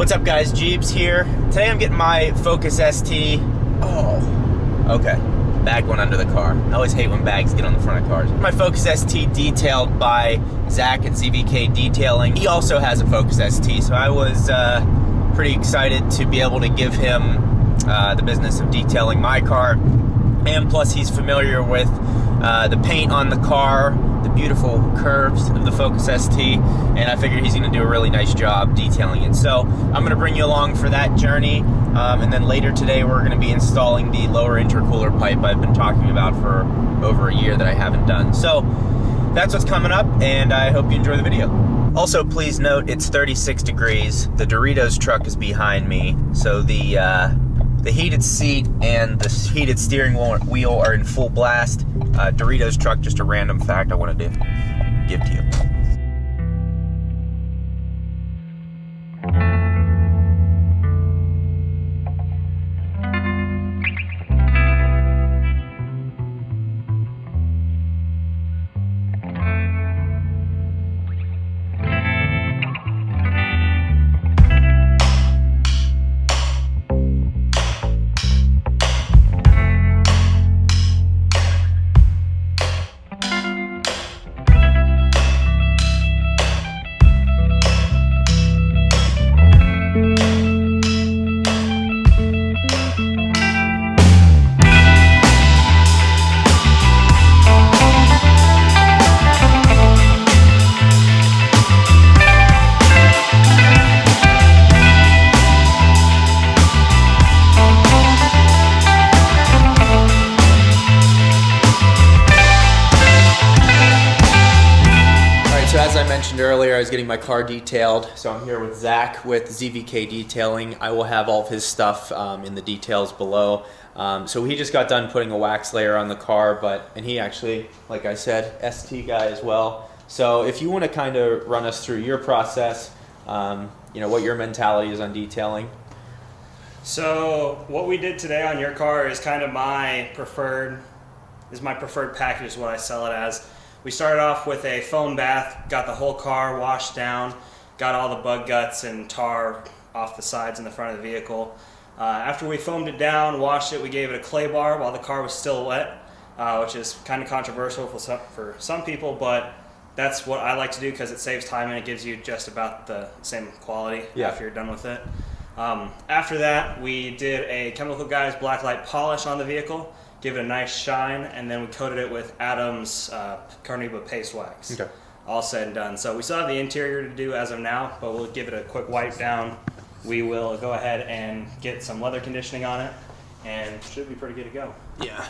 What's up guys, Jeebs here. Today I'm getting my Focus ST. Oh, okay. Bag went under the car. I always hate when bags get on the front of cars. My Focus ST detailed by Zach at ZVK Detailing. He also has a Focus ST, so I was pretty excited to be able to give him the business of detailing my car. And plus he's familiar with the paint on the car, the beautiful curves of the Focus ST, and I figured he's going to do a really nice job detailing it. So I'm going to bring you along for that journey, and then later today we're going to be installing the lower intercooler pipe I've been talking about for over a year that I haven't done. So that's what's coming up, and I hope you enjoy the video. Also, please note it's 36 degrees. The Doritos truck is behind me, so the heated seat and the heated steering wheel are in full blast. Doritos truck, just a random fact I wanted to give to you. As I mentioned earlier, I was getting my car detailed, so I'm here with Zach with ZVK Detailing. I will have all of his stuff in the details below. So he just got done putting a wax layer on the car, and he actually, like I said, ST guy as well. So if you want to kind of run us through your process, you know, what your mentality is on detailing. So what we did today on your car is kind of my preferred package is what I sell it as. We started off with a foam bath, got the whole car washed down, got all the bug guts and tar off the sides and the front of the vehicle. After we foamed it down, washed it, we gave it a clay bar while the car was still wet, which is kind of controversial for some people, but that's what I like to do because it saves time and it gives you just about the same quality after you're done with it. After that, we did a Chemical Guys black light polish on the vehicle, give it a nice shine, and then we coated it with Adams Carnauba paste wax. Okay. All said and done. So we still have the interior to do as of now, but we'll give it a quick wipe down. We will go ahead and get some leather conditioning on it, and should be pretty good to go. Yeah.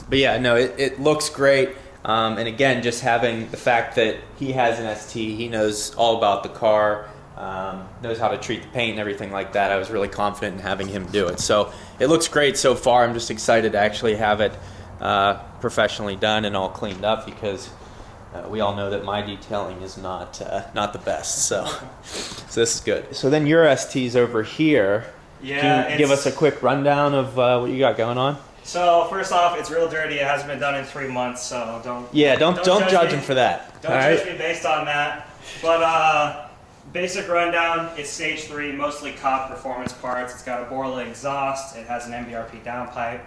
But yeah, no, it looks great. And again, just having the fact that he has an ST, he knows all about the car, knows how to treat the paint and everything like that. I was really confident in having him do it. So it looks great so far. I'm just excited to actually have it professionally done and all cleaned up because we all know that my detailing is not the best. So this is good. So then your ST's over here. Yeah. Can you give us a quick rundown of what you got going on? So first off, it's real dirty. It hasn't been done in 3 months, so don't judge him for that. Don't judge me based on that. But basic rundown, it's stage 3, mostly COP performance parts. It's got a Borla exhaust. It has an MBRP downpipe.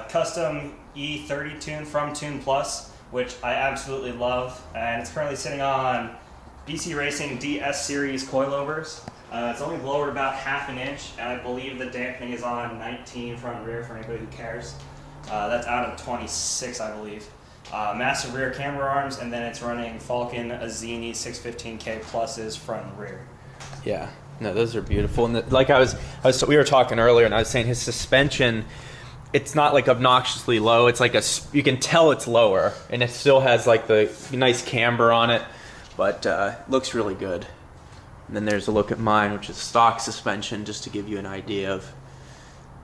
Custom E30 tune from Tune Plus, which I absolutely love. And it's currently sitting on BC Racing DS series coilovers. It's only lowered about ½ an inch, and I believe the dampening is on 19 front and rear for anybody who cares. That's out of 26, I believe. Massive rear camera arms, and then it's running Falcon Azini 615K pluses front and rear. Yeah, no, those are beautiful. And like we were talking earlier, and I was saying his suspension, it's not like obnoxiously low. It's like you can tell it's lower, and it still has like the nice camber on it, but looks really good. And then there's a look at mine, which is stock suspension, just to give you an idea of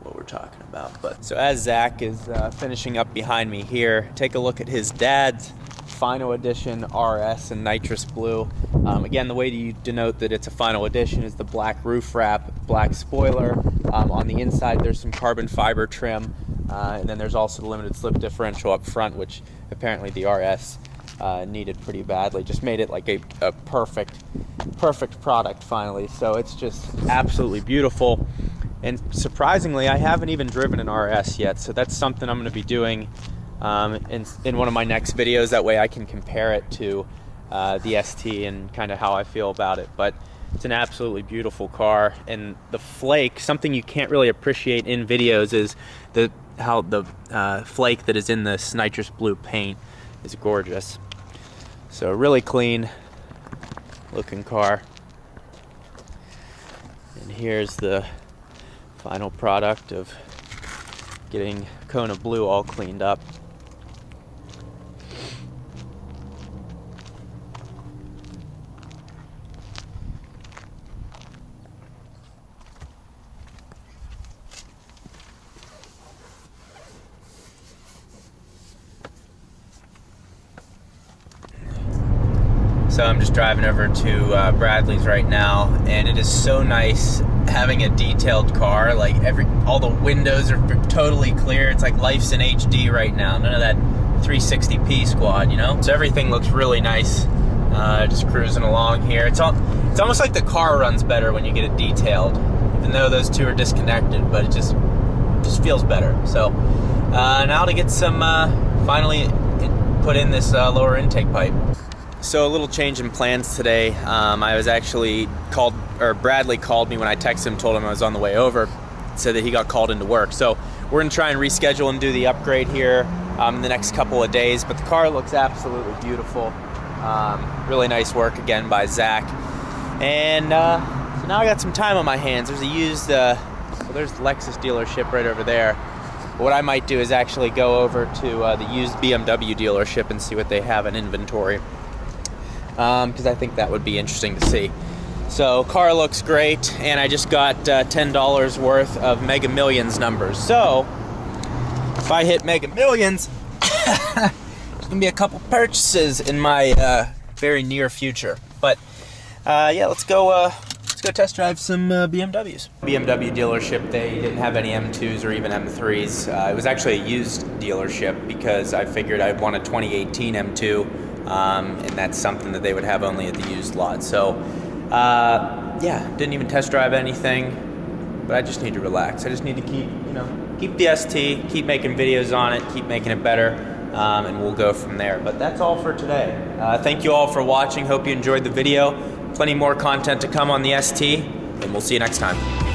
what we're talking about. But so as Zach is finishing up behind me here, take a look at his dad's Final Edition RS in nitrous blue. Again, the way you denote that it's a Final Edition is the black roof wrap, black spoiler. On the inside, there's some carbon fiber trim, and then there's also the limited slip differential up front, which apparently the RS needed pretty badly. Just made it like a perfect product finally. So it's just absolutely beautiful. And surprisingly, I haven't even driven an RS yet, so that's something I'm going to be doing in one of my next videos. That way I can compare it to the ST and kind of how I feel about it. But it's an absolutely beautiful car, and the flake, something you can't really appreciate in videos, is how the flake that is in this nitrous blue paint is gorgeous. So really clean looking car. And here's the final product of getting Kona Blue all cleaned up. So I'm just driving over to Bradley's right now, and it is so nice having a detailed car. Like all the windows are totally clear. It's like life's in HD right now. None of that 360p squad, you know? So everything looks really nice. Just cruising along here. It's almost like the car runs better when you get it detailed, even though those two are disconnected, but it just feels better. So now to get some finally put in this lower intake pipe. So a little change in plans today. I was actually Bradley called me when I texted him, told him I was on the way over, said that he got called into work. So we're gonna try and reschedule and do the upgrade here in the next couple of days, but the car looks absolutely beautiful. Really nice work again by Zach. And so now I got some time on my hands. There's a used, well, there's the Lexus dealership right over there. What I might do is actually go over to the used BMW dealership and see what they have in inventory. Because I think that would be interesting to see. So car looks great, and I just got $10 worth of Mega Millions numbers. So if I hit Mega Millions, there's gonna be a couple purchases in my very near future. But yeah, let's go test drive some BMWs. BMW dealership, they didn't have any M2s or even M3s. It was actually a used dealership because I figured I'd want a 2018 M2. And that's something that they would have only at the used lot. So yeah, didn't even test drive anything, but I just need to relax. I just need to keep the ST, keep making videos on it, keep making it better, and we'll go from there. But that's all for today. Thank you all for watching. Hope you enjoyed the video. Plenty more content to come on the ST, and we'll see you next time.